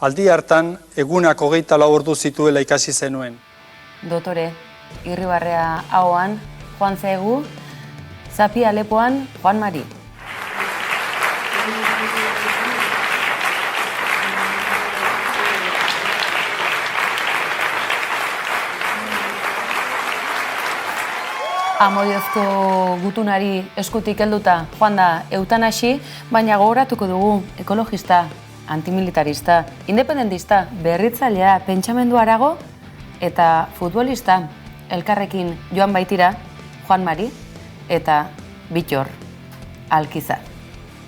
aldi hartan egunak 24 ordu zituela ikasi zenuen. Dotore, Irribarrea ahoan, Juan Zegu, Zapia Lepoan, Juan Mari. Amodiozko gutunari eskutik helduta joan da eutanasi, baina gogoratuko dugu ekologista, antimilitarista, independentista, berritzailea, pentsamendu harago eta futbolista elkarrekin joan baitira Juan Mari eta Bittor Alkizar.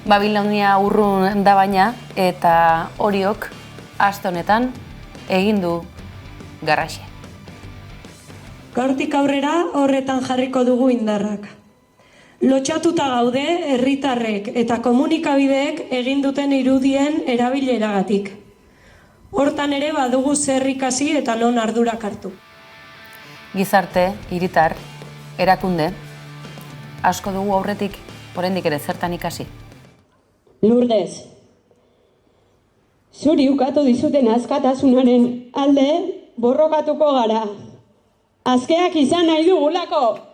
Babilonia urrun da baina eta horiok aste honetan egin du garraxe. Gaurtik aurrera horretan jarriko dugu indarrak. Lotxatuta gaude herritarrek eta komunikabideek egin duten irudien erabileragatik. Hortan ere badugu zer ikasi eta non ardurak hartu. Gizarte, hiritar, erakunde, asko dugu aurretik, oraindik ere zertan ikasi. Lourdes, zuri ukatu dizuten askatasunaren alde borrokatuko gara. Azkeak izan nahi dugulako.